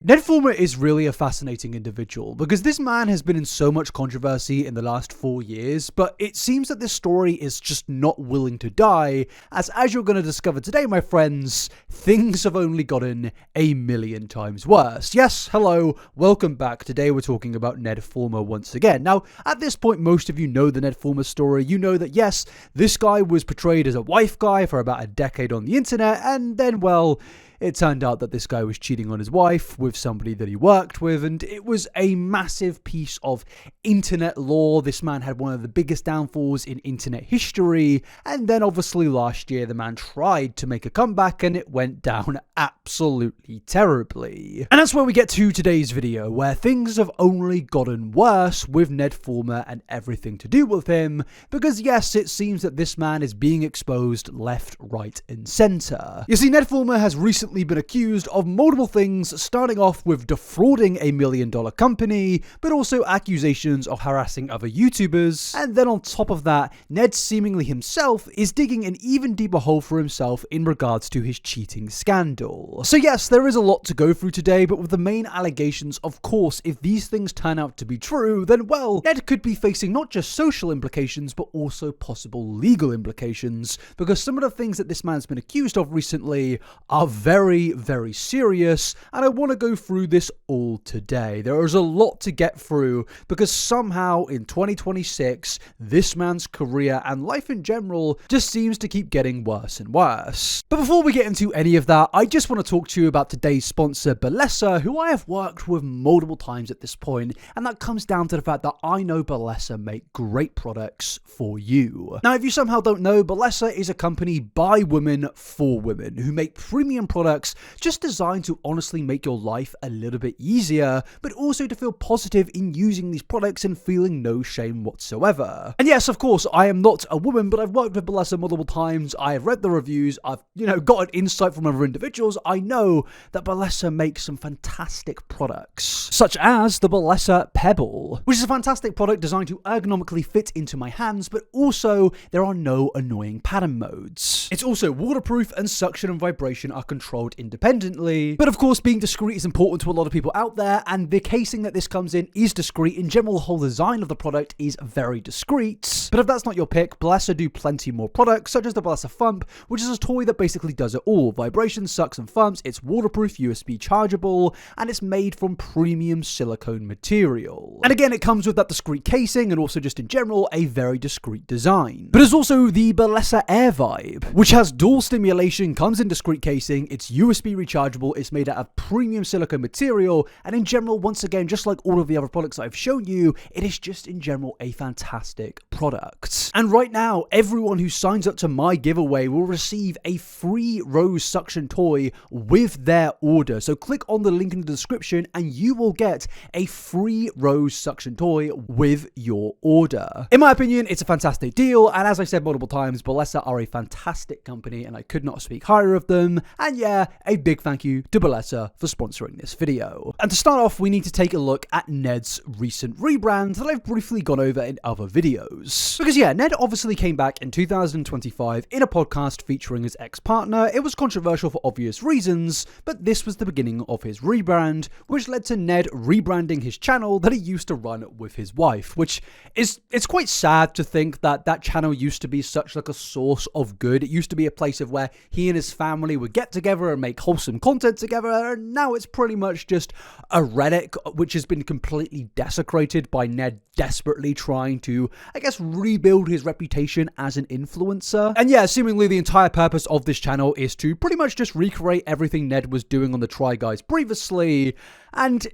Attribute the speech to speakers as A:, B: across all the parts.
A: Ned Fulmer is really a fascinating individual because this man has been in so much controversy in the last 4 years, but it seems that this story is just not willing to die, as you're going to discover today, my friends, things have only gotten a million times worse. Yes, hello, welcome back. Today we're talking about Ned Fulmer once again. Now, at this point, most of you know the Ned Fulmer story. You know that, yes, this guy was portrayed as a wife guy for about a decade on the internet, and then, well, it turned out that this guy was cheating on his wife with somebody that he worked with, and it was a massive piece of internet lore. This man had one of the biggest downfalls in internet history, and then obviously last year the man tried to make a comeback and it went down absolutely terribly. And that's where we get to today's video, where things have only gotten worse with Ned Fulmer and everything to do with him, because yes, it seems that this man is being exposed left, right, and center. You see, Ned Fulmer has recently been accused of multiple things, starting off with defrauding a $1 million company, but also accusations of harassing other YouTubers. And then on top of that, Ned seemingly himself is digging an even deeper hole for himself in regards to his cheating scandal. So yes, there is a lot to go through today, but with the main allegations, of course, if these things turn out to be true, then well, Ned could be facing not just social implications, but also possible legal implications, because some of the things that this man's been accused of recently are very, very serious, and I want to go through this all today. There is a lot to get through because somehow in 2026, this man's career and life in general just seems to keep getting worse and worse. But before we get into any of that, I just want to talk to you about today's sponsor, Bellesa, who I have worked with multiple times at this point, and that comes down to the fact that I know Bellesa make great products for you. Now, if you somehow don't know, Bellesa is a company by women for women who make premium products just designed to honestly make your life a little bit easier, but also to feel positive in using these products and feeling no shame whatsoever. And yes, of course, I am not a woman, but I've worked with Bellesa multiple times. I have read the reviews. I've, got an insight from other individuals. I know that Bellesa makes some fantastic products, such as the Bellesa Pebble, which is a fantastic product designed to ergonomically fit into my hands, but also there are no annoying pattern modes. It's also waterproof, and suction and vibration are controlled independently. But of course, being discreet is important to a lot of people out there, and the casing that this comes in is discreet. In general, the whole design of the product is very discreet. But if that's not your pick, Bellesa do plenty more products, such as the Bellesa Thump, which is a toy that basically does it all. Vibration, sucks, and thumps. It's waterproof, USB chargeable, and it's made from premium silicone material. And again, it comes with that discreet casing, and also just in general, a very discreet design. But there's also the Bellesa Air Vibe, which has dual stimulation, comes in discreet casing, it's USB rechargeable, it's made out of premium silicone material, and in general, once again, just like all of the other products that I've shown you, it is just in general a fantastic product. And right now, everyone who signs up to my giveaway will receive a free Rose suction toy with their order. So click on the link in the description and you will get a free Rose suction toy with your order. In my opinion, it's a fantastic deal, and as I said multiple times, Bellesa are a fantastic company and I could not speak higher of them. And yeah, a big thank you to Bellesa for sponsoring this video. And to start off, we need to take a look at Ned's recent rebrand that I've briefly gone over in other videos. Because yeah, Ned obviously came back in 2025 in a podcast featuring his ex-partner. It was controversial for obvious reasons, but this was the beginning of his rebrand, which led to Ned rebranding his channel that he used to run with his wife, which is, it's quite sad to think that that channel used to be such like a source of good. It used to be a place of where he and his family would get together and make wholesome content together, and now it's pretty much just a relic which has been completely desecrated by Ned desperately trying to, I guess, rebuild his reputation as an influencer. And yeah, seemingly the entire purpose of this channel is to pretty much just recreate everything Ned was doing on the Try Guys previously, and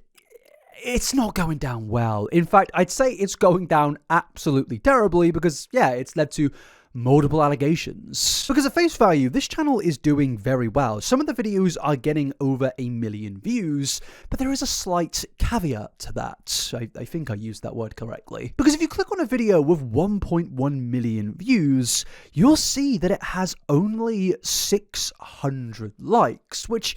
A: it's not going down well. In fact, I'd say it's going down absolutely terribly because, yeah, it's led to multiple allegations. Because at face value, this channel is doing very well. Some of the videos are getting over 1 million views, but there is a slight caveat to that. I think I used that word correctly. Because if you click on a video with 1.1 million views, you'll see that it has only 600 likes, which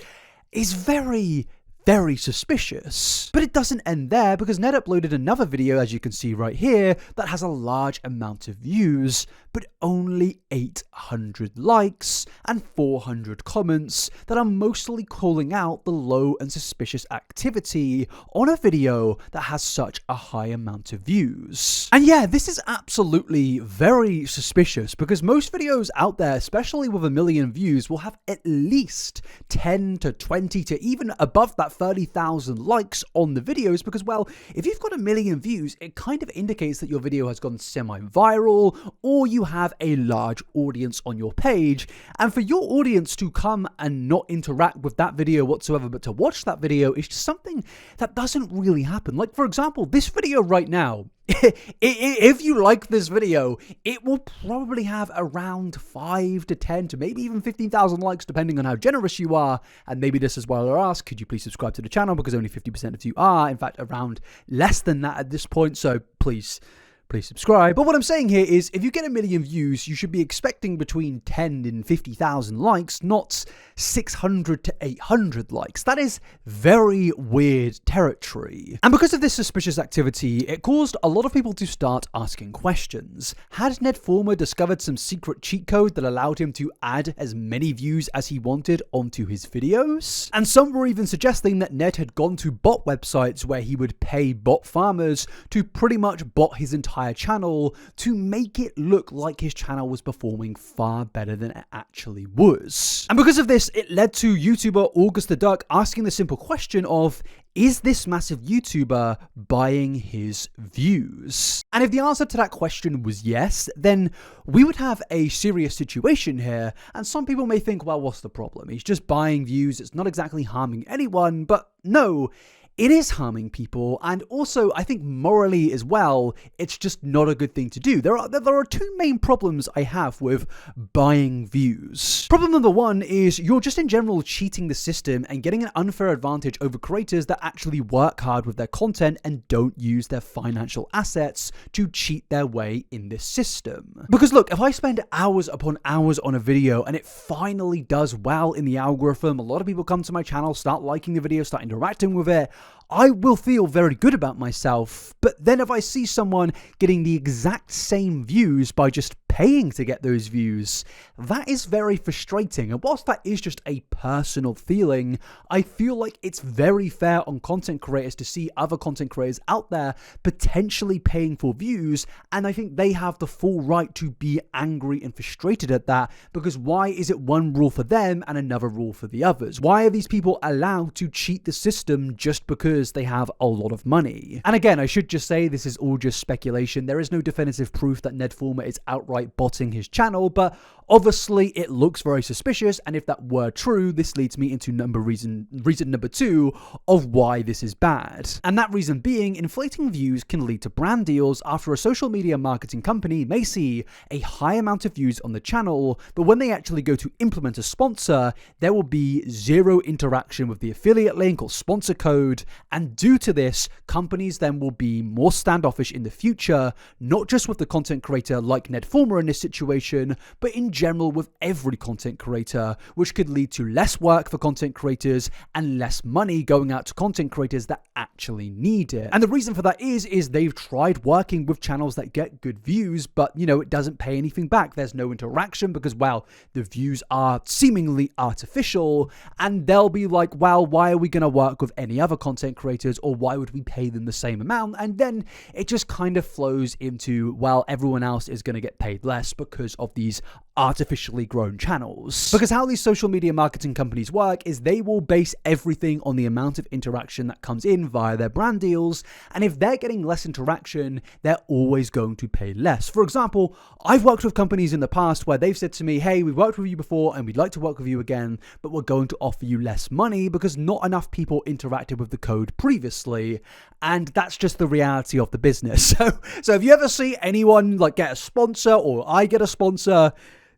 A: is very very suspicious. But it doesn't end there, because Ned uploaded another video, as you can see right here, that has a large amount of views, but only 800 likes and 400 comments that are mostly calling out the low and suspicious activity on a video that has such a high amount of views. And yeah, this is absolutely very suspicious, because most videos out there, especially with 1 million views, will have at least 10 to 20 to even above that 30,000 likes on the videos, because, well, if you've got 1 million views, it kind of indicates that your video has gone semi-viral, or you have a large audience on your page. And for your audience to come and not interact with that video whatsoever, but to watch that video, is just something that doesn't really happen. Like, for example, this video right now, if you like this video, it will probably have around 5 to 10 to maybe even 15,000 likes, depending on how generous you are. And maybe this is why I'll ask, could you please subscribe to the channel, because only 50% of you are, in fact, around less than that at this point. So please subscribe. But what I'm saying here is, if you get 1 million views, you should be expecting between 10 and 50,000 likes, not 600 to 800 likes. That is very weird territory. And because of this suspicious activity, it caused a lot of people to start asking questions. Had Ned Fulmer discovered some secret cheat code that allowed him to add as many views as he wanted onto his videos? And some were even suggesting that Ned had gone to bot websites where he would pay bot farmers to pretty much bot his entire channel to make it look like his channel was performing far better than it actually was. And because of this, it led to YouTuber August the Duck asking the simple question of, is this massive YouTuber buying his views? And if the answer to that question was yes, then we would have a serious situation here. And some people may think, well, what's the problem? He's just buying views. It's not exactly harming anyone. But no, it is harming people, and also, I think morally as well, it's just not a good thing to do. There are two main problems I have with buying views. Problem number one is you're just in general cheating the system and getting an unfair advantage over creators that actually work hard with their content and don't use their financial assets to cheat their way in this system. Because look, if I spend hours upon hours on a video and it finally does well in the algorithm, a lot of people come to my channel, start liking the video, start interacting with it, I will feel very good about myself. But then if I see someone getting the exact same views by just paying to get those views, that is very frustrating. And whilst that is just a personal feeling, I feel like it's very fair on content creators to see other content creators out there potentially paying for views, and I think they have the full right to be angry and frustrated at that, because why is it one rule for them and another rule for the others? Why are these people allowed to cheat the system just because they have a lot of money? And again, I should just say this is all just speculation. There is no definitive proof that Ned Fulmer is outright botting his channel, but obviously it looks very suspicious, and if that were true, this leads me into reason number two of why this is bad. And that reason being, inflating views can lead to brand deals after a social media marketing company may see a high amount of views on the channel, but when they actually go to implement a sponsor, there will be zero interaction with the affiliate link or sponsor code, and due to this, companies then will be more standoffish in the future, not just with the content creator like Ned Fulmer in this situation, but in general with every content creator, which could lead to less work for content creators and less money going out to content creators that actually need it. And the reason for that is they've tried working with channels that get good views, but it doesn't pay anything back. There's no interaction because, well, the views are seemingly artificial, and they'll be like, well, why are we going to work with any other content creators, or why would we pay them the same amount? And then it just kind of flows into, well, everyone else is going to get paid less because of these artificially grown channels. Because how these social media marketing companies work is they will base everything on the amount of interaction that comes in via their brand deals, and if they're getting less interaction, they're always going to pay less. For example, I've worked with companies in the past where they've said to me, hey, we've worked with you before and we'd like to work with you again, but we're going to offer you less money because not enough people interacted with the code previously, and that's just the reality of the business. So if you ever see anyone like get a sponsor, or I get a sponsor,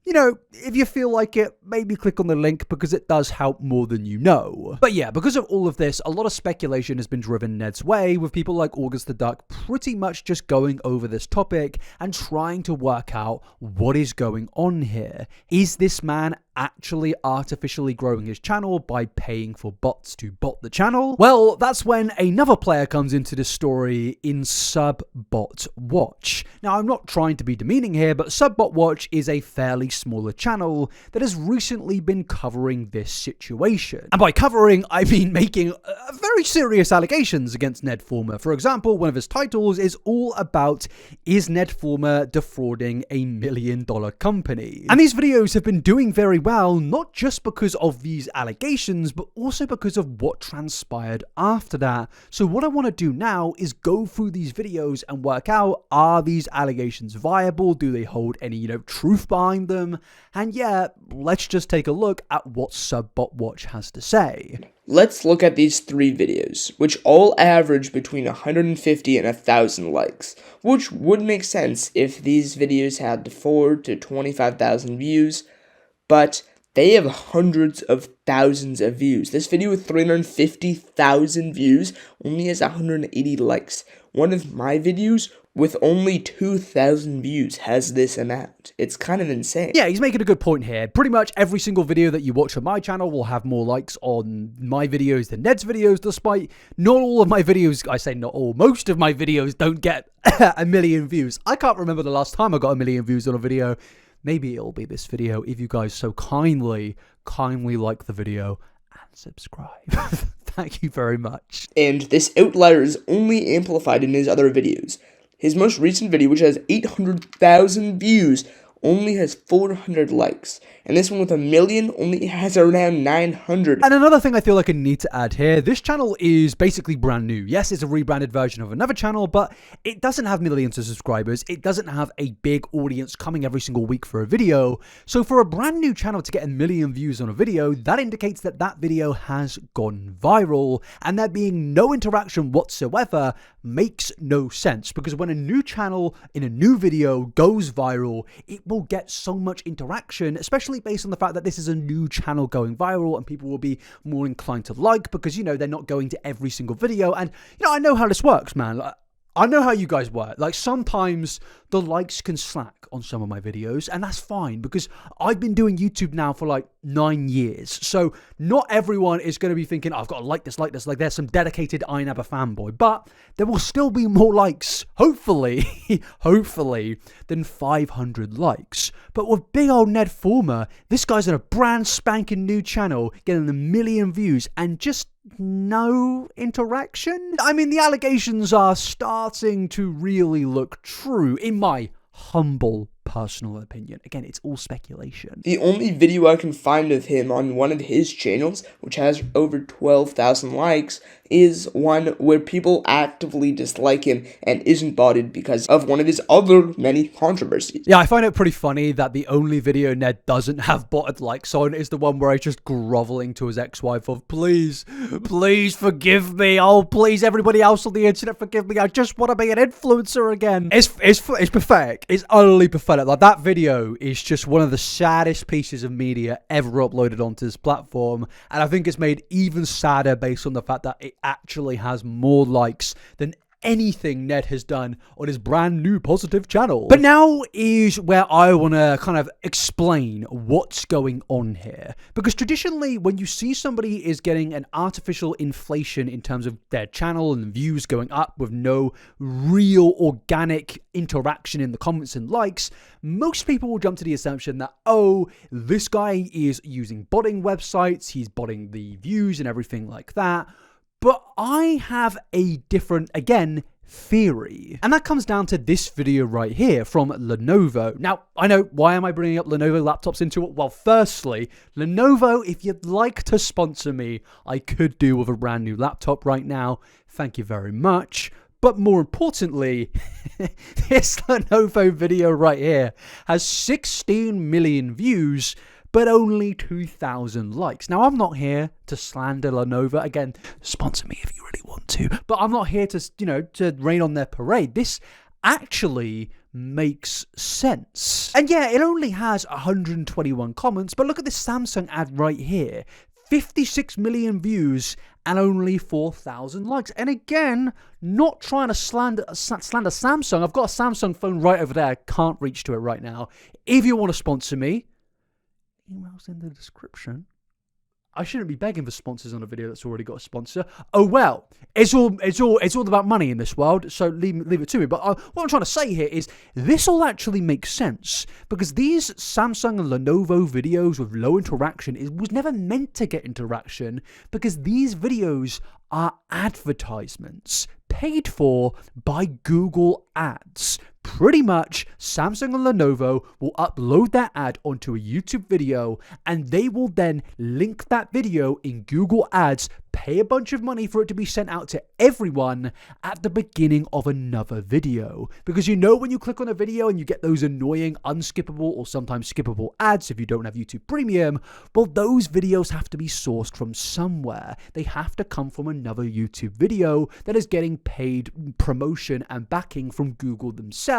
A: if you feel like it, maybe click on the link because it does help more than you know. But yeah, because of all of this, a lot of speculation has been driven Ned's way, with people like August the Duck pretty much just going over this topic and trying to work out what is going on here. Is this man actually artificially growing his channel by paying for bots to bot the channel? Well, that's when another player comes into the story in Subbotwatch. Now, I'm not trying to be demeaning here, but Subbotwatch is a fairly smaller channel that has recently been covering this situation. And by covering, I mean making very serious allegations against Ned Fulmer. For example, one of his titles is all about, is Ned Fulmer defrauding a $1 million company? And these videos have been doing very well, not just because of these allegations, but also because of what transpired after that. So what I want to do now is go through these videos and work out, are these allegations viable? Do they hold any, truth behind them? And yeah, let's just take a look at what Subbotwatch has to say.
B: Let's look at these 3 videos, which all average between 150 and 1,000 likes, which would make sense if these videos had 4,000 to 25,000 views, but they have hundreds of thousands of views. This video with 350,000 views only has 180 likes. One of my videos with only 2,000 views has this amount. It's kind of insane.
A: Yeah, he's making a good point here. Pretty much every single video that you watch on my channel will have more likes on my videos than Ned's videos, despite not all of my videos, I say not all, most of my videos don't get 1 million views. I can't remember the last time I got 1 million views on a video. Maybe it'll be this video if you guys so kindly like the video and subscribe. Thank you very much.
B: And this outlier is only amplified in his other videos. His most recent video, which has 800,000 views, only has 400 likes. And this one with 1 million only has around 900.
A: And another thing I feel like I need to add here, this channel is basically brand new. Yes, it's a rebranded version of another channel, but it doesn't have millions of subscribers. It doesn't have a big audience coming every single week for a video. So for a brand new channel to get 1 million views on a video, that indicates that that video has gone viral. And there being no interaction whatsoever makes no sense, because when a new channel in a new video goes viral, it will get so much interaction, especially based on the fact that this is a new channel going viral, and people will be more inclined to like, because, they're not going to every single video. And, I know how this works, man. I know how you guys work. Like, sometimes the likes can slack on some of my videos, and that's fine, because I've been doing YouTube now for like 9 years. So not everyone is going to be thinking, I've got to like this. Like, there's some dedicated I Never fanboy, but there will still be more likes, hopefully, than 500 likes. But with big old Ned Fulmer, this guy's on a brand spanking new channel, getting 1 million views, and just no interaction? I mean, the allegations are starting to really look true, in my humble personal opinion. Again, it's all speculation.
B: The only video I can find of him on one of his channels, which has over 12,000 likes, is one where people actively dislike him and isn't botted because of one of his other many controversies.
A: Yeah, I find it pretty funny that the only video Ned doesn't have botted likes on is the one where he's just groveling to his ex-wife of, please forgive me. Oh, please, everybody else on the internet, forgive me. I just want to be an influencer again. It's pathetic. It's utterly pathetic. Like, that video is just one of the saddest pieces of media ever uploaded onto this platform. And I think it's made even sadder based on the fact that it actually has more likes than anything Ned has done on his brand new positive channel. But now is where I want to kind of explain what's going on here. Because traditionally, when you see somebody is getting an artificial inflation in terms of their channel and views going up with no real organic interaction in the comments and likes, most people will jump to the assumption that, oh, this guy is using botting websites, he's botting the views and everything like that. But I have a different, again, theory. And that comes down to this video right here from Lenovo. Now, I know, why am I bringing up Lenovo laptops into it? Well, firstly, Lenovo, if you'd like to sponsor me, I could do with a brand new laptop right now. Thank you very much. But more importantly, this Lenovo video right here has 16 million views, but only 2,000 likes. Now, I'm not here to slander Lenovo. Again, sponsor me if you really want to. But I'm not here to, to rain on their parade. This actually makes sense. And yeah, it only has 121 comments, but look at this Samsung ad right here. 56 million views and only 4,000 likes. And again, not trying to slander Samsung. I've got a Samsung phone right over there. I can't reach to it right now. If you want to sponsor me, Emails in the description. I shouldn't be begging for sponsors on a video that's already got a sponsor. Oh well, it's all about money in this world, so leave it to me. But what I'm trying to say here is this all actually makes sense because these Samsung and Lenovo videos with low interaction was never meant to get interaction because these videos are advertisements paid for by Google Ads. Pretty much, Samsung and Lenovo will upload that ad onto a YouTube video and they will then link that video in Google Ads, pay a bunch of money for it to be sent out to everyone at the beginning of another video. Because you know when you click on a video and you get those annoying, unskippable or sometimes skippable ads if you don't have YouTube Premium, well, those videos have to be sourced from somewhere. They have to come from another YouTube video that is getting paid promotion and backing from Google themselves.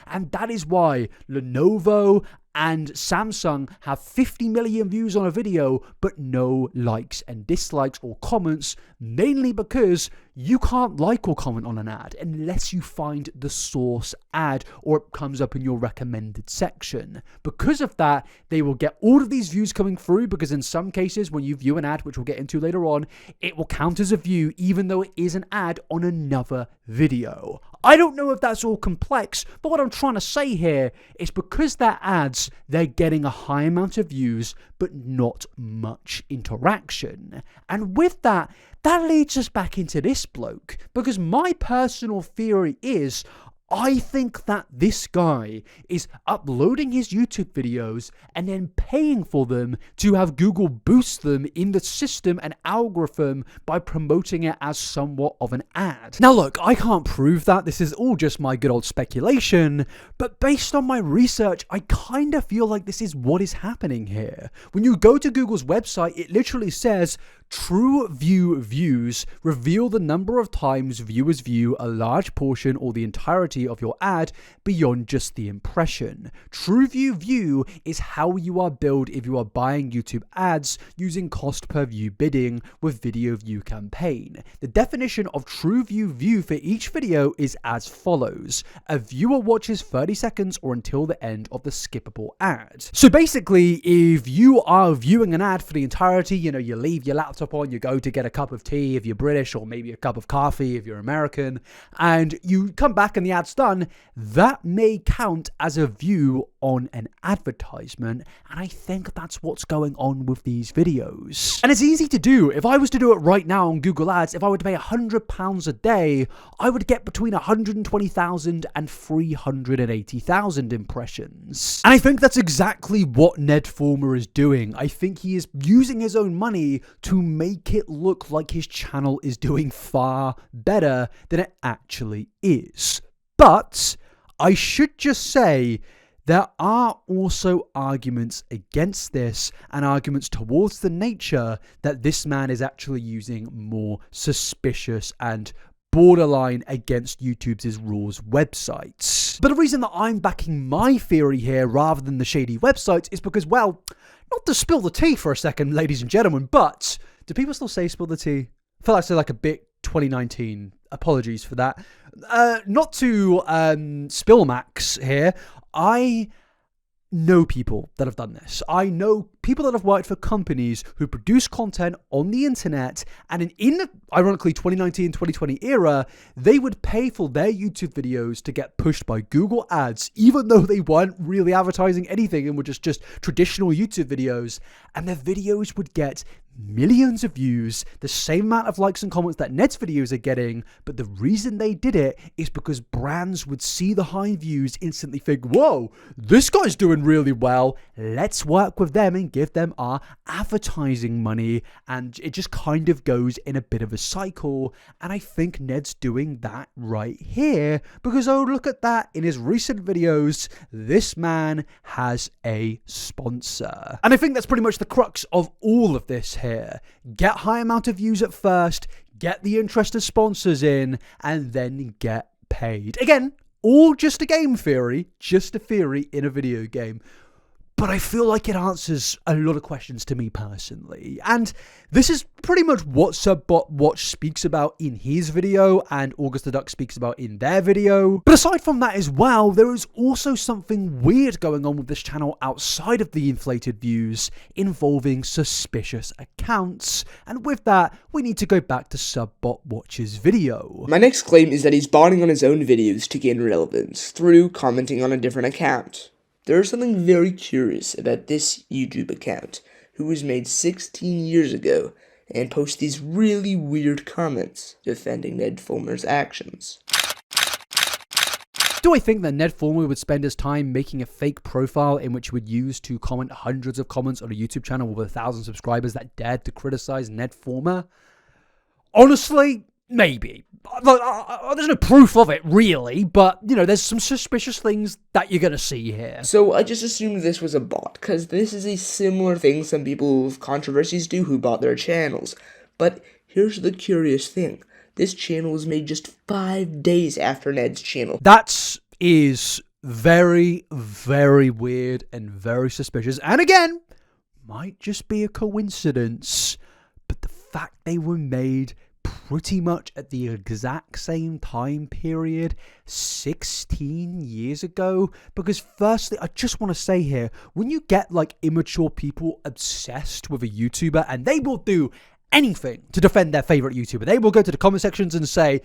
A: And that is why Lenovo and Samsung have 50 million views on a video, but no likes and dislikes or comments, mainly because you can't like or comment on an ad unless you find the source ad or it comes up in your recommended section. Because of that, they will get all of these views coming through because in some cases, when you view an ad, which we'll get into later on, it will count as a view even though it is an ad on another video. I don't know if that's all complex, but what I'm trying to say here is because they're ads, they're getting a high amount of views, but not much interaction. And with that, that leads us back into this bloke, because my personal theory is I think that this guy is uploading his YouTube videos and then paying for them to have Google boost them in the system and algorithm by promoting it as somewhat of an ad. Now look, I can't prove that. This is all just my good old speculation, but based on my research, I kind of feel like this is what is happening here. When you go to Google's website, it literally says True View views reveal the number of times viewers view a large portion or the entirety of your ad beyond just the impression. True view is how you are billed if you are buying YouTube ads using cost per view bidding with video view campaign. The definition of true view for each video is as follows. A viewer watches 30 seconds or until the end of the skippable ad. So basically, if you are viewing an ad for the entirety, you leave your laptop on, you go to get a cup of tea if you're British, or maybe a cup of coffee if you're American, and you come back and the ad's done, that may count as a view on an advertisement, and I think that's what's going on with these videos. And it's easy to do. If I was to do it right now on Google Ads, if I were to pay £100 a day, I would get between 120,000 and 380,000 impressions. And I think that's exactly what Ned Fulmer is doing. I think he is using his own money to make it look like his channel is doing far better than it actually is. But I should just say there are also arguments against this and arguments towards the nature that this man is actually using more suspicious and borderline against YouTube's rules websites. But the reason that I'm backing my theory here rather than the shady websites is because, well, not to spill the tea for a second, ladies and gentlemen, but do people still say spill the tea? I feel like I said like a bit 2019. Apologies for that. Not to spill Max here. I know people that have done this. I know people that have worked for companies who produce content on the internet, and in the, ironically, 2019, 2020 era, they would pay for their YouTube videos to get pushed by Google Ads, even though they weren't really advertising anything and were just traditional YouTube videos, and their videos would get millions of views, the same amount of likes and comments that Ned's videos are getting, but the reason they did it is because brands would see the high views, instantly think, whoa, this guy's doing really well, let's work with them and give them our advertising money, and it just kind of goes in a bit of a cycle, and I think Ned's doing that right here, because oh, look at that, in his recent videos, this man has a sponsor. And I think that's pretty much the crux of all of this here. Get high amount of views at first, get the interested sponsors in, and then get paid. Again, all just a game theory, just a theory in a video game. but I feel like it answers a lot of questions to me personally. And this is pretty much what Subbotwatch speaks about in his video and August the Duck speaks about in their video. But aside from that as well, there is also something weird going on with this channel outside of the inflated views involving suspicious accounts. And with that, we need to go back to Subbotwatch's video.
B: My next claim is that he's botting on his own videos to gain relevance through commenting on a different account. There is something very curious about this YouTube account, who was made 16 years ago, and posts these really weird comments defending Ned Fulmer's actions.
A: Do I think that Ned Fulmer would spend his time making a fake profile in which he would use to comment hundreds of comments on a YouTube channel with 1,000 subscribers that dared to criticize Ned Fulmer? Honestly, maybe. There's no proof of it, really, but, you know, there's some suspicious things that you're going to see here.
B: So I just assumed this was a bot, because this is a similar thing some people with controversies do who bought their channels. But here's the curious thing. This channel was made just 5 days after Ned's channel.
A: That is very, very weird and very suspicious. And again, might just be a coincidence, but the fact they were made pretty much at the exact same time period 16 years ago, because firstly, I just want to say here, when you get like immature people obsessed with a YouTuber and they will do anything to defend their favorite YouTuber, they will go to the comment sections and say,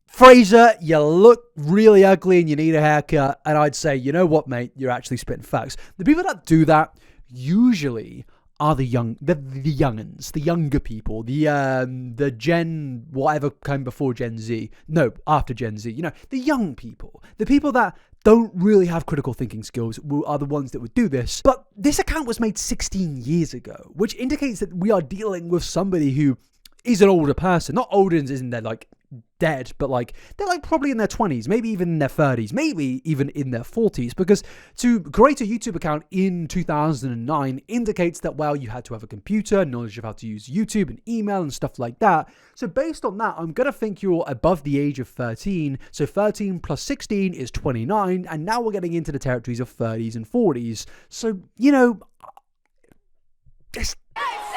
A: Fraser, you look really ugly and you need a haircut. And I'd say, you know what, mate, you're actually spitting facts. The people that do that usually are the youngins, the younger people, the Gen whatever came before Gen Z, no, after Gen Z, you know, the young people, the people that don't really have critical thinking skills are the ones that would do this. But this account was made 16 years ago, which indicates that we are dealing with somebody who is an older person, not older as in they're like dead, but like they're like probably in their 20s, maybe even in their 30s, maybe even in their 40s, because to create a YouTube account in 2009 indicates that, well, you had to have a computer, knowledge of how to use YouTube and email and stuff like that. So based on that, I'm gonna think you're above the age of 13, so 13 plus 16 is 29, and now we're getting into the territories of 30s and 40s. So, you know,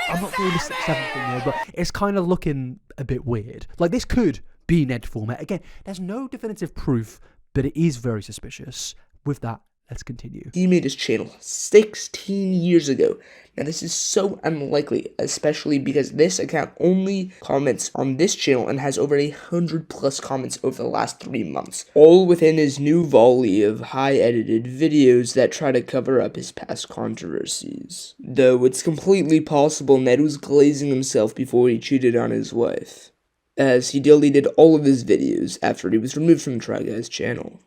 A: I'm not doing this seventh thing here, but it's kind of looking a bit weird. Like, this could be Ned Fulmer. Again, there's no definitive proof, but it is very suspicious. With that, let's continue.
B: He made his channel 16 years ago. Now, this is so unlikely, especially because this account only comments on this channel and has over 100+ comments over the last 3 months, all within his new volley of high-edited videos that try to cover up his past controversies. Though it's completely possible Ned was glazing himself before he cheated on his wife, as he deleted all of his videos after he was removed from Try Guy's channel.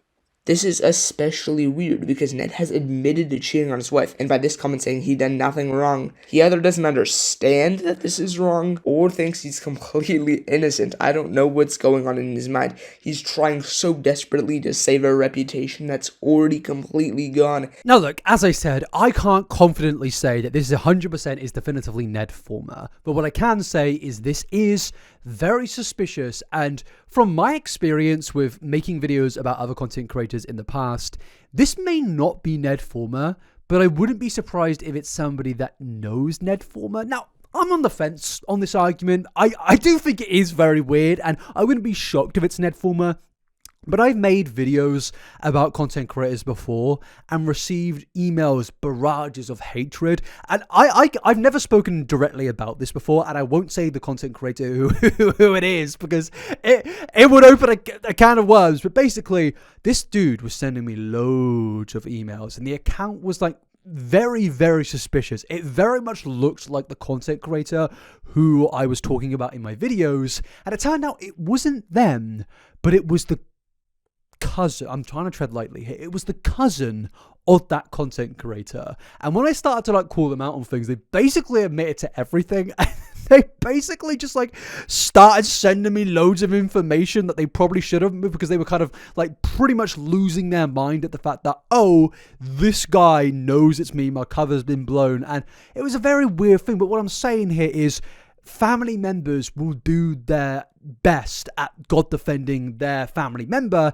B: This is especially weird because Ned has admitted to cheating on his wife, and by this comment saying he done nothing wrong, he either doesn't understand that this is wrong, or thinks he's completely innocent. I don't know what's going on in his mind. He's trying so desperately to save a reputation that's already completely gone.
A: Now look, as I said, I can't confidently say that this is 100% is definitively Ned Fulmer, but what I can say is this is very suspicious, and from my experience with making videos about other content creators in the past, this may not be Ned Fulmer, but I wouldn't be surprised if it's somebody that knows Ned Fulmer. Now, I'm on the fence on this argument. I do think it is very weird, and I wouldn't be shocked if it's Ned Fulmer. But I've made videos about content creators before and received emails, barrages of hatred. And I've never spoken directly about this before, and I won't say the content creator who it is, because it would open a can of worms. But basically, this dude was sending me loads of emails, and the account was like very, very suspicious. It very much looked like the content creator who I was talking about in my videos. And it turned out it wasn't them, but it was the cousin. I'm trying to tread lightly here. It was the cousin of that content creator. And when I started to like call them out on things, they basically admitted to everything. They basically just like started sending me loads of information that they probably should have, because they were kind of like pretty much losing their mind at the fact that, oh, this guy knows it's me, my cover's been blown. And it was a very weird thing. But what I'm saying here is family members will do their best at God defending their family member,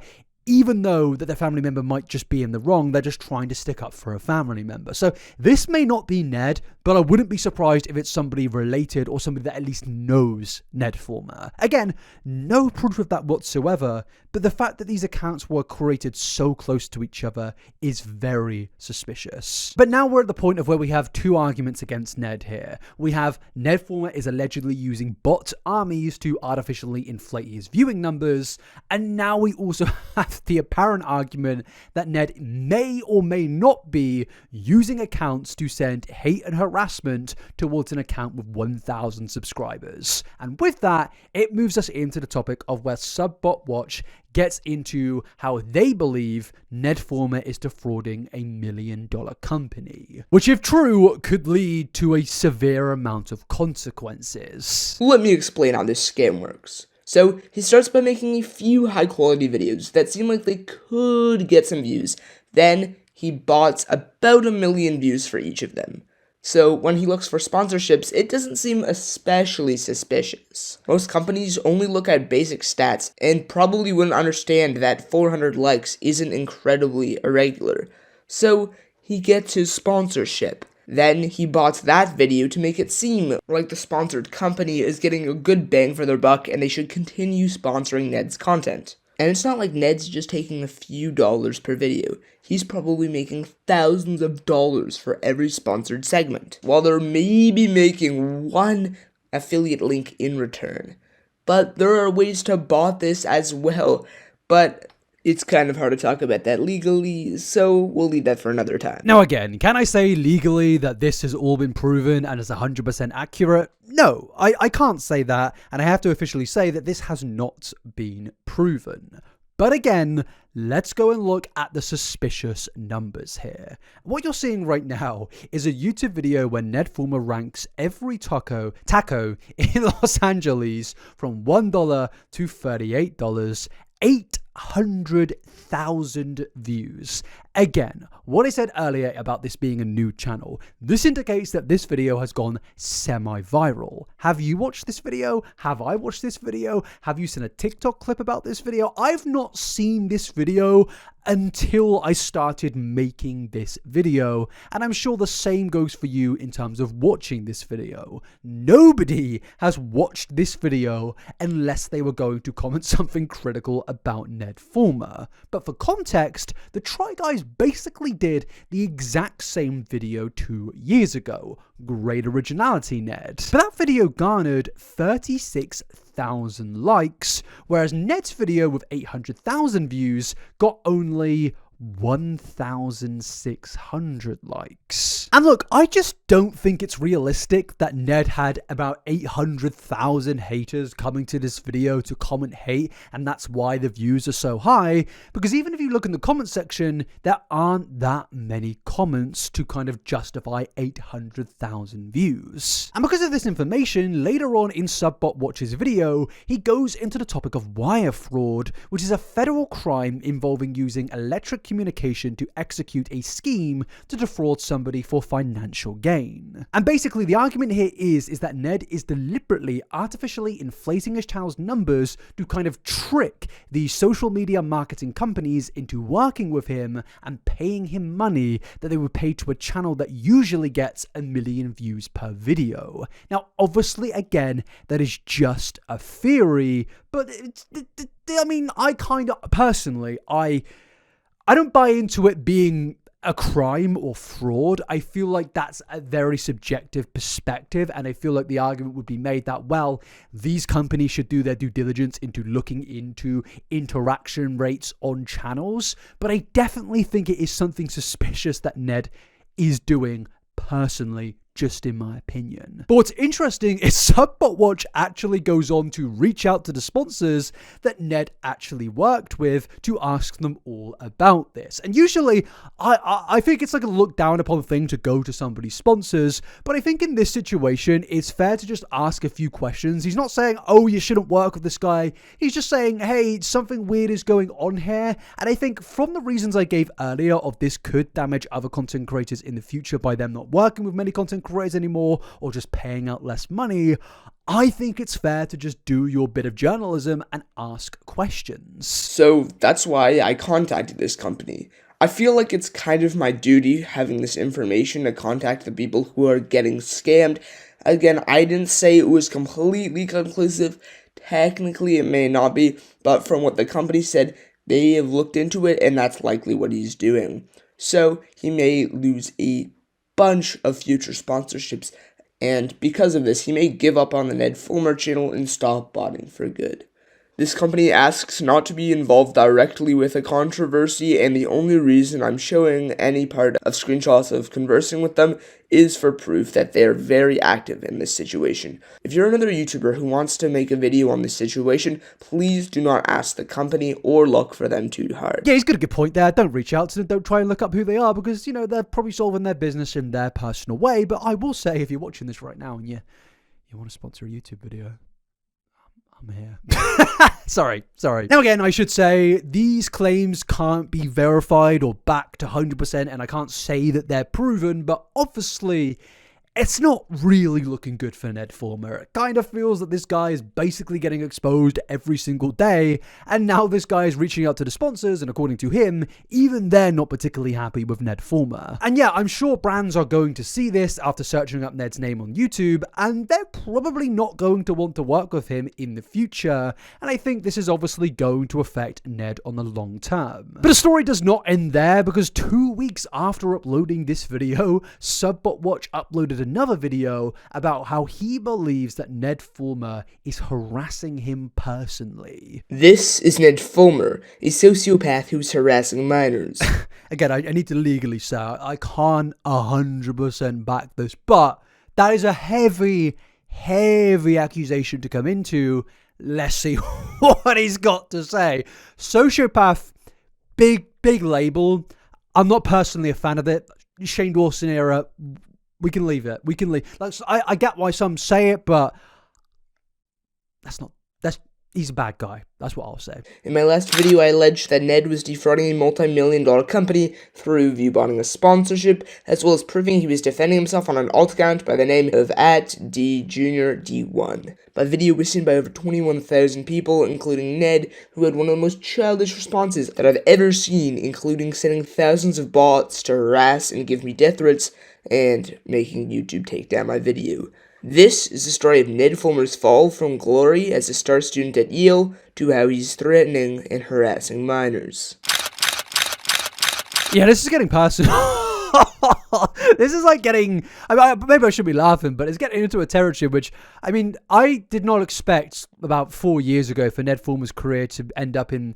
A: even though that their family member might just be in the wrong, they're just trying to stick up for a family member. So this may not be Ned, but I wouldn't be surprised if it's somebody related or somebody that at least knows Ned Fulmer. Again, no proof of that whatsoever, but the fact that these accounts were created so close to each other is very suspicious. But now we're at the point of where we have two arguments against Ned here. We have Ned Fulmer is allegedly using bot armies to artificially inflate his viewing numbers, and now we also have the apparent argument that Ned may or may not be using accounts to send hate and harassment towards an account with 1,000 subscribers. And with that, it moves us into the topic of where Subbotwatch gets into how they believe Ned Fulmer is defrauding $1 million company, which if true could lead to a severe amount of consequences.
B: Let me explain how this scam works. So, he starts by making a few high-quality videos that seem like they could get some views. Then, he bots about 1 million views for each of them. So, when he looks for sponsorships, it doesn't seem especially suspicious. Most companies only look at basic stats and probably wouldn't understand that 400 likes isn't incredibly irregular. So, he gets his sponsorship. Then he bots that video to make it seem like the sponsored company is getting a good bang for their buck and they should continue sponsoring Ned's content. And it's not like Ned's just taking a few dollars per video. He's probably making thousands of dollars for every sponsored segment, while they're maybe making one affiliate link in return. But there are ways to bot this as well, but it's kind of hard to talk about that legally, so we'll leave that for another time.
A: Now again, can I say legally that this has all been proven and is 100% accurate? No, I can't say that, and I have to officially say that this has not been proven. But again, let's go and look at the suspicious numbers here. What you're seeing right now is a YouTube video where Ned Fulmer ranks every taco in Los Angeles from $1 to $38, 800,000 views. Again, what I said earlier about this being a new channel, this indicates that this video has gone semi-viral. Have you watched this video? Have I watched this video? Have you seen a TikTok clip about this video? I've not seen this video until I started making this video, and I'm sure the same goes for you in terms of watching this video. Nobody has watched this video unless they were going to comment something critical about Ned Fulmer. But for context, the Try Guys basically did the exact same video 2 years ago. Great originality, Ned. But that video garnered 36,000 likes, whereas Ned's video with 800,000 views got only 1,600 likes. And look, I just don't think it's realistic that Ned had about 800,000 haters coming to this video to comment hate, and that's why the views are so high, because even if you look in the comment section, there aren't that many comments to kind of justify 800,000 views. And because of this information, later on in Subbotwatch's video, he goes into the topic of wire fraud, which is a federal crime involving using electric communication to execute a scheme to defraud somebody for financial gain. And basically the argument here is that Ned is deliberately artificially inflating his channel's numbers to kind of trick the social media marketing companies into working with him and paying him money that they would pay to a channel that usually gets 1 million views per video. Now obviously again, that is just a theory, but I mean, I kind of personally, I don't buy into it being a crime or fraud. I feel like that's a very subjective perspective, and I feel like the argument would be made that, well, these companies should do their due diligence into looking into interaction rates on channels, but I definitely think it is something suspicious that Ned is doing personally, just in my opinion. But what's interesting is Subbotwatch actually goes on to reach out to the sponsors that Ned actually worked with to ask them all about this. And usually, I think it's like a look down upon thing to go to somebody's sponsors, but I think in this situation, it's fair to just ask a few questions. He's not saying, oh, you shouldn't work with this guy. He's just saying, hey, something weird is going on here. And I think from the reasons I gave earlier of this could damage other content creators in the future by them not working with many content creators anymore or just paying out less money, I think it's fair to just do your bit of journalism and ask questions.
B: So that's why I contacted this company. I feel like it's kind of my duty having this information to contact the people who are getting scammed. Again, I didn't say it was completely conclusive. Technically, it may not be, but from what the company said, they have looked into it, and that's likely what he's doing. So he may lose a bunch of future sponsorships, and because of this, he may give up on the Ned Fulmer channel and stop botting for good. This company asks not to be involved directly with a controversy, and the only reason I'm showing any part of screenshots of conversing with them is for proof that they're very active in this situation. If you're another YouTuber who wants to make a video on this situation, please do not ask the company or look for them too hard.
A: Yeah, he's got a good point there. Don't reach out to them. Don't try and look up who they are because, you know, they're probably solving their business in their personal way. But I will say, if you're watching this right now and you want to sponsor a YouTube video, I'm here. Sorry. Now again, I should say, these claims can't be verified or backed 100%, and I can't say that they're proven, but obviously, it's not really looking good for Ned Fulmer. It kind of feels that this guy is basically getting exposed every single day, and now this guy is reaching out to the sponsors, and according to him, even they're not particularly happy with Ned Fulmer. And yeah, I'm sure brands are going to see this after searching up Ned's name on YouTube, and they're probably not going to want to work with him in the future, and I think this is obviously going to affect Ned on the long term. But the story does not end there, because 2 weeks after uploading this video, Subbotwatch uploaded another video about how he believes that Ned Fulmer is harassing him personally.
B: This is Ned Fulmer, a sociopath who's harassing minors.
A: Again, I need to legally say I can't 100% back this, but that is a heavy accusation to come into. Let's see what he's got to say. Sociopath, big label. I'm not personally a fan of it. Shane Dawson era. We can leave it. I get why some say it, but he's a bad guy. That's what I'll say.
B: In my last video, I alleged that Ned was defrauding a multi-million-dollar company through viewbotting a sponsorship, as well as proving he was defending himself on an alt account by the name of @DJuniorD1. My video was seen by over 21,000 people, including Ned, who had one of the most childish responses that I've ever seen, including sending thousands of bots to harass and give me death threats, and making YouTube take down my video. This is the story of Ned Fulmer's fall from glory as a star student at Yale to how he's threatening and harassing minors.
A: Yeah, this is getting personal. This is like getting... maybe I should be laughing, but it's getting into a territory which, I mean, I did not expect about 4 years ago for Ned Fulmer's career to end up in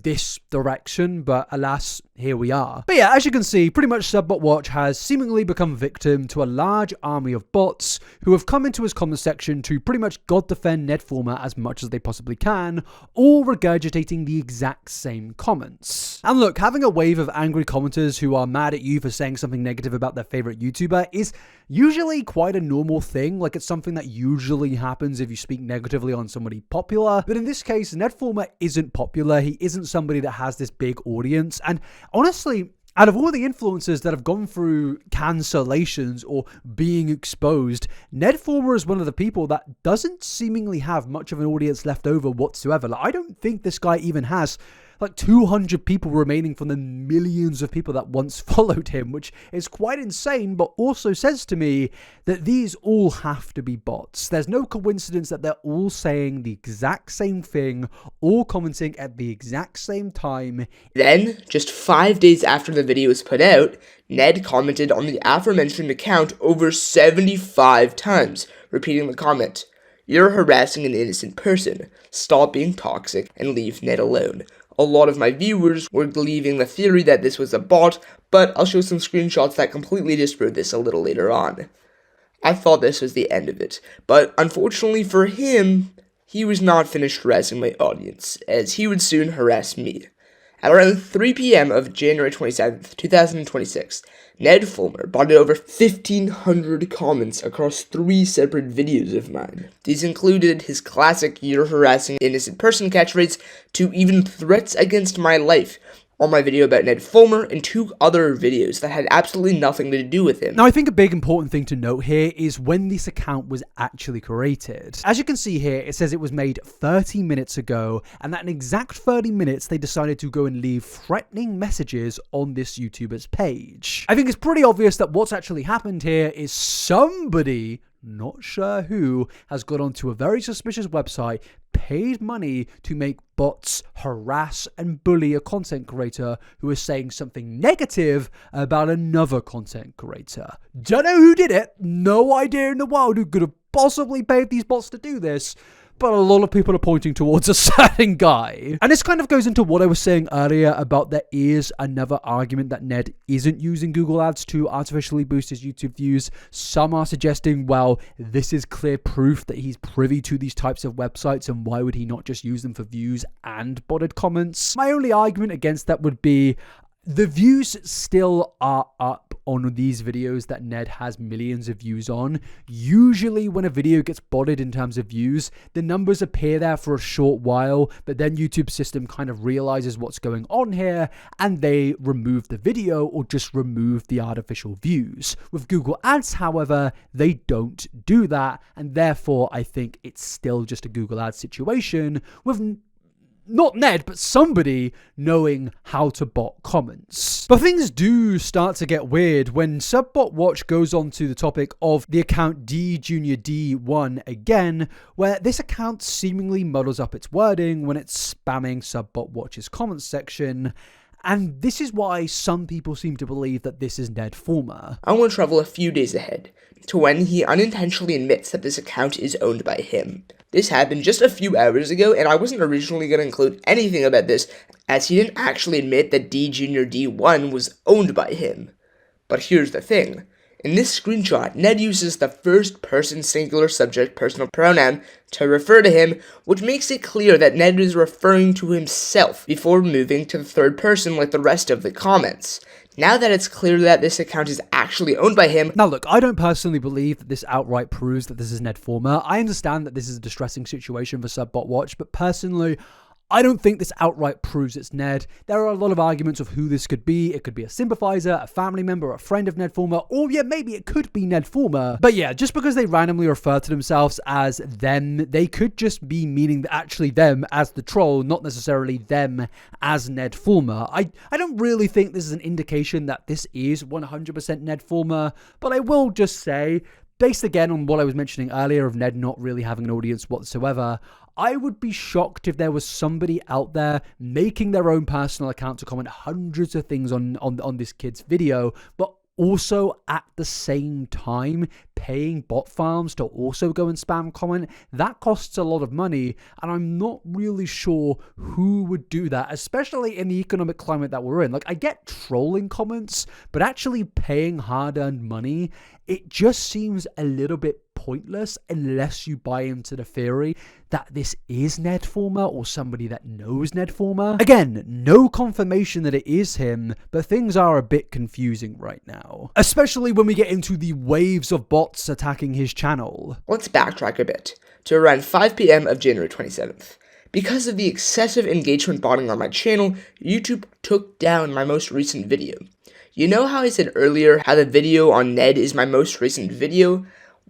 A: this direction, but alas, here we are. But yeah, as you can see, pretty much Subbotwatch has seemingly become victim to a large army of bots who have come into his comment section to pretty much god defend Ned Fulmer as much as they possibly can, all regurgitating the exact same comments. And look, having a wave of angry commenters who are mad at you for saying something negative about their favorite YouTuber is usually quite a normal thing. Like, it's something that usually happens if you speak negatively on somebody popular. But in this case, Ned Fulmer isn't popular. He isn't somebody that has this big audience. And honestly, out of all the influencers that have gone through cancellations or being exposed, Ned Fulmer is one of the people that doesn't seemingly have much of an audience left over whatsoever. Like, I don't think this guy even has like 200 people remaining from the millions of people that once followed him, which is quite insane, but also says to me that these all have to be bots. There's no coincidence that they're all saying the exact same thing, all commenting at the exact same time.
B: Then, just 5 days after the video was put out, Ned commented on the aforementioned account over 75 times, repeating the comment, "You're harassing an innocent person. Stop being toxic and leave Ned alone." A lot of my viewers were believing the theory that this was a bot, but I'll show some screenshots that completely disprove this a little later on. I thought this was the end of it, but unfortunately for him, he was not finished harassing my audience, as he would soon harass me. At around 3 p.m. of January 27th, 2026, Ned Fulmer botted over 1,500 comments across 3 separate videos of mine. These included his classic "you're harassing innocent person" catchphrase, to even threats against my life, on my video about Ned Fulmer and 2 other videos that had absolutely nothing to do with him.
A: Now, I think a big important thing to note here is when this account was actually created. As you can see here, it says it was made 30 minutes ago, and that in exact 30 minutes, they decided to go and leave threatening messages on this YouTuber's page. I think it's pretty obvious that what's actually happened here is somebody, not sure who, has got onto a very suspicious website, paid money to make bots harass and bully a content creator who is saying something negative about another content creator. Don't know who did it, no idea in the world who could have possibly paid these bots to do this, but a lot of people are pointing towards a certain guy. And this kind of goes into what I was saying earlier about there is another argument that Ned isn't using Google Ads to artificially boost his YouTube views. Some are suggesting, well, this is clear proof that he's privy to these types of websites, and why would he not just use them for views and botted comments? My only argument against that would be the views still are up on these videos that Ned has millions of views on. Usually when a video gets botted in terms of views, the numbers appear there for a short while, but then YouTube's system kind of realizes what's going on here and they remove the video or just remove the artificial views. With Google Ads, however, they don't do that, and therefore I think it's still just a Google Ads situation with not Ned, but somebody knowing how to bot comments. But things do start to get weird when Subbotwatch goes on to the topic of the account DJD1 again, where this account seemingly muddles up its wording when it's spamming Subbotwatch's comments section. And this is why some people seem to believe that this is Ned Fulmer.
B: I want to travel a few days ahead to when he unintentionally admits that this account is owned by him. This happened just a few hours ago, and I wasn't originally going to include anything about this, as he didn't actually admit that D-Junior-D1 was owned by him. But here's the thing. In this screenshot, Ned uses the first-person singular subject personal pronoun to refer to him, which makes it clear that Ned is referring to himself before moving to the third person like the rest of the comments. Now that it's clear that this account is actually owned by him...
A: Now look, I don't personally believe that this outright proves that this is Ned Fulmer. I understand that this is a distressing situation for Subbotwatch, but personally, I don't think this outright proves it's Ned. There are a lot of arguments of who this could be. It could be a sympathizer, a family member, a friend of Ned Fulmer, or yeah, maybe it could be Ned Fulmer. But yeah, just because they randomly refer to themselves as them, they could just be meaning actually them as the troll, not necessarily them as Ned Fulmer. I don't really think this is an indication that this is 100% Ned Fulmer, but I will just say, based again on what I was mentioning earlier of Ned not really having an audience whatsoever, I would be shocked if there was somebody out there making their own personal account to comment hundreds of things on this kid's video, but also at the same time paying bot farms to also go and spam comment. That costs a lot of money, and I'm not really sure who would do that, especially in the economic climate that we're in. Like, I get trolling comments, but actually paying hard-earned money, it just seems a little bit pointless unless you buy into the theory that this is Ned Fulmer or somebody that knows Ned Fulmer. Again, no confirmation that it is him, but things are a bit confusing right now, especially when we get into the waves of bots attacking his channel.
B: Let's backtrack a bit to around 5 p.m. of January 27th. Because of the excessive engagement botting on my channel, YouTube took down my most recent video. You know how I said earlier how the video on Ned is my most recent video?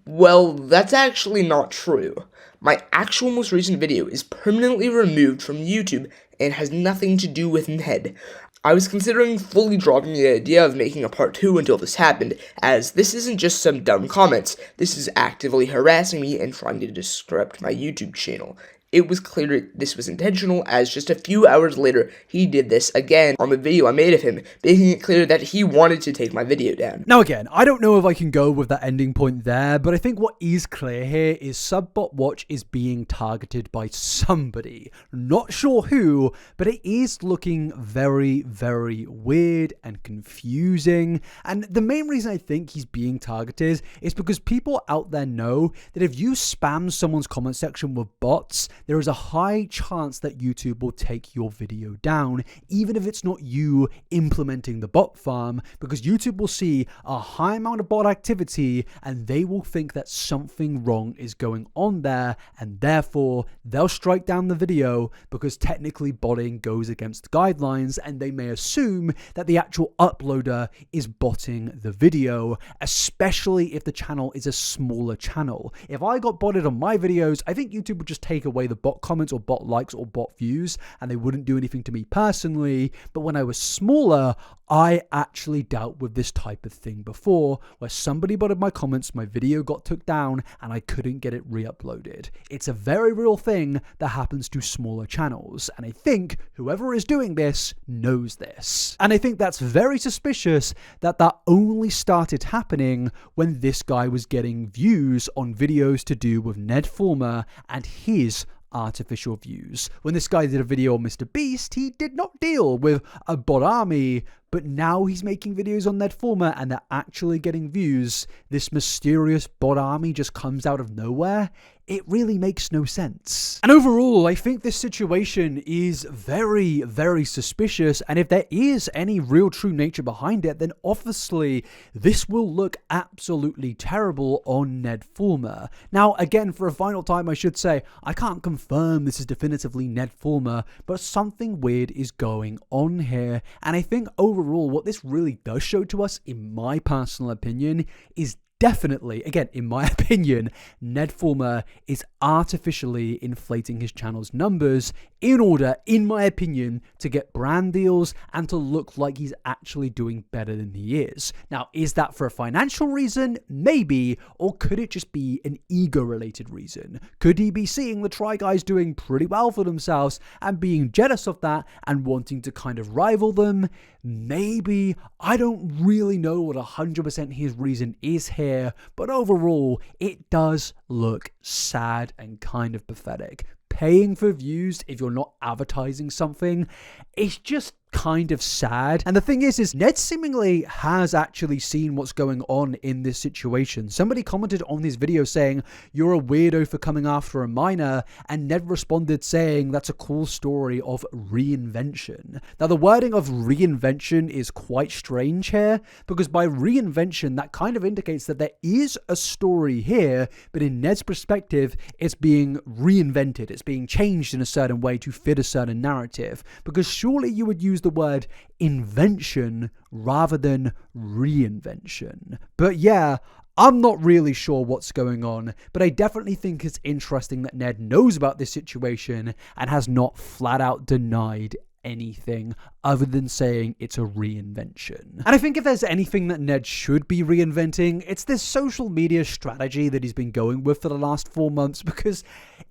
B: Well, that's actually not true. My actual most recent video is permanently removed from YouTube and has nothing to do with Ned. I was considering fully dropping the idea of making a part 2 until this happened, as this isn't just some dumb comments, this is actively harassing me and trying to disrupt my YouTube channel. It was clear this was intentional, as just a few hours later, he did this again on the video I made of him, making it clear that he wanted to take my video down.
A: Now again, I don't know if I can go with that ending point there, but I think what is clear here is Subbotwatch is being targeted by somebody. Not sure who, but it is looking very, very weird and confusing. And the main reason I think he's being targeted is because people out there know that if you spam someone's comment section with bots, there is a high chance that YouTube will take your video down, even if it's not you implementing the bot farm, because YouTube will see a high amount of bot activity and they will think that something wrong is going on there, and therefore they'll strike down the video because technically botting goes against guidelines, and they may assume that the actual uploader is botting the video, especially if the channel is a smaller channel. If I got botted on my videos, I think YouTube would just take away the bot comments or bot likes or bot views, and they wouldn't do anything to me personally. But when I was smaller, I actually dealt with this type of thing before, where somebody botted my comments, my video got took down, and I couldn't get it re-uploaded. It's a very real thing that happens to smaller channels, and I think whoever is doing this knows this. And I think that's very suspicious that that only started happening when this guy was getting views on videos to do with Ned Fulmer and his artificial views. When this guy did a video on Mr. Beast, he did not deal with a bot army, but now he's making videos on Ned Fulmer and they're actually getting views. This mysterious bot army just comes out of nowhere. It really makes no sense. And overall, I think this situation is very, very suspicious. And if there is any real true nature behind it, then obviously this will look absolutely terrible on Ned Fulmer. Now, again, for a final time, I should say, I can't confirm this is definitively Ned Fulmer, but something weird is going on here. And I think overall, what this really does show to us, in my personal opinion, is definitely, again, in my opinion, Ned Fulmer is artificially inflating his channel's numbers in order, in my opinion, to get brand deals and to look like he's actually doing better than he is. Now, is that for a financial reason? Maybe. Or could it just be an ego-related reason? Could he be seeing the Try Guys doing pretty well for themselves and being jealous of that and wanting to kind of rival them? Maybe. I don't really know what 100% his reason is here, but overall, it does look sad and kind of pathetic. Paying for views if you're not advertising something, it's just kind of sad. And the thing is Ned seemingly has actually seen what's going on in this situation. Somebody commented on his video saying, "You're a weirdo for coming after a minor," and Ned responded saying, "That's a cool story of reinvention." Now, the wording of reinvention is quite strange here, because by reinvention, that kind of indicates that there is a story here, but in Ned's perspective, it's being reinvented. It's being changed in a certain way to fit a certain narrative, because surely you would use the word invention rather than reinvention. But yeah, I'm not really sure what's going on, but I definitely think it's interesting that Ned knows about this situation and has not flat out denied anything other than saying it's a reinvention. And I think if there's anything that Ned should be reinventing, it's this social media strategy that he's been going with for the last 4 months, because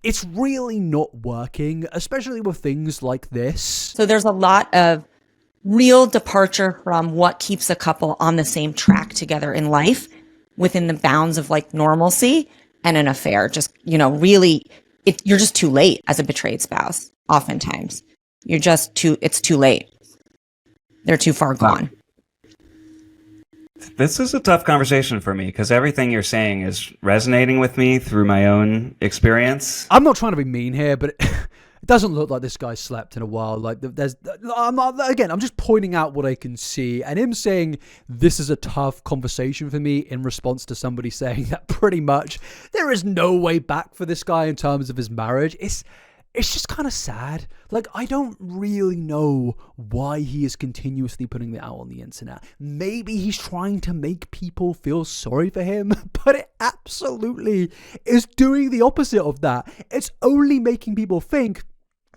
A: it's really not working, especially with things like this.
C: So there's a lot of real departure from what keeps a couple on the same track together in life within the bounds of like normalcy and an affair. Just, really, you're just too late as a betrayed spouse. Oftentimes it's too late. They're too far gone.
D: This is a tough conversation for me because everything you're saying is resonating with me through my own experience.
A: I'm not trying to be mean here, but it doesn't look like this guy slept in a while. Like I'm just pointing out what I can see, and him saying this is a tough conversation for me in response to somebody saying that pretty much there is no way back for this guy in terms of his marriage. It's just kind of sad. Like, I don't really know why he is continuously putting it out on the internet. Maybe he's trying to make people feel sorry for him, but it absolutely is doing the opposite of that. It's only making people think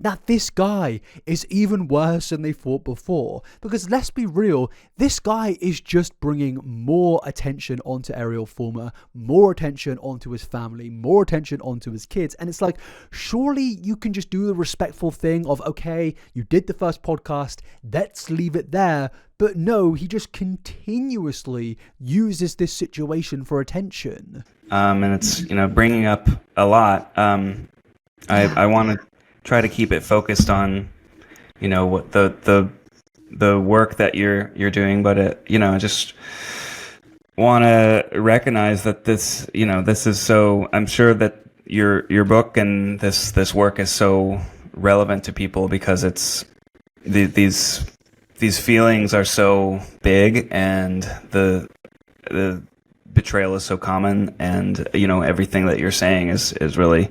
A: that this guy is even worse than they thought before. Because let's be real, this guy is just bringing more attention onto Ariel Fulmer, more attention onto his family, more attention onto his kids. And it's like, surely you can just do the respectful thing of, okay, you did the first podcast, let's leave it there. But no, he just continuously uses this situation for attention.
D: And it's, bringing up a lot. I want to try to keep it focused on, what the work that you're doing, but I just want to recognize that this is so. I'm sure that your book and this work is so relevant to people because it's these feelings are so big, and the betrayal is so common, and everything that you're saying is really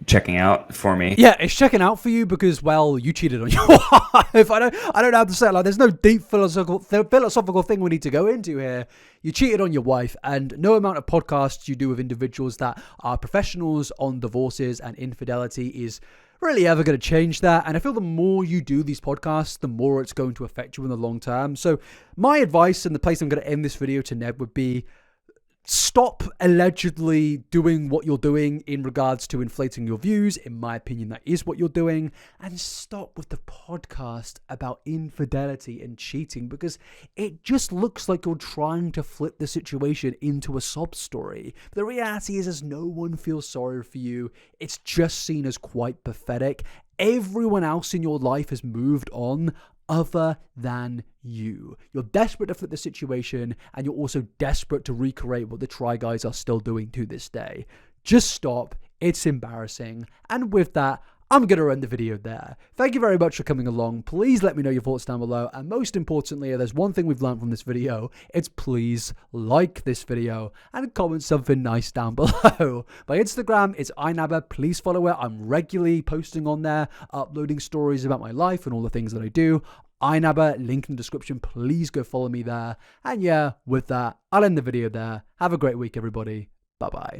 D: checking out for me.
A: Yeah, it's checking out for you because, well, you cheated on your wife. I don't know how to say it. Like, there's no deep philosophical thing we need to go into here. You cheated on your wife, and no amount of podcasts you do with individuals that are professionals on divorces and infidelity is really ever going to change that. And I feel the more you do these podcasts, the more it's going to affect you in the long term. So my advice, and the place I'm going to end this video to Ned, would be stop allegedly doing what you're doing in regards to inflating your views. In my opinion, that is what you're doing. And stop with the podcast about infidelity and cheating, because it just looks like you're trying to flip the situation into a sob story. The reality is no one feels sorry for you. It's just seen as quite pathetic. Everyone else in your life has moved on other than you. You're desperate to flip the situation, and you're also desperate to recreate what the Try Guys are still doing to this day. Just stop. It's embarrassing. And with that, I'm going to end the video there. Thank you very much for coming along. Please let me know your thoughts down below. And most importantly, there's one thing we've learned from this video. It's please like this video and comment something nice down below. My Instagram is inabba. Please follow it. I'm regularly posting on there, uploading stories about my life and all the things that I do. inabba, link in the description. Please go follow me there. And yeah, with that, I'll end the video there. Have a great week, everybody. Bye-bye.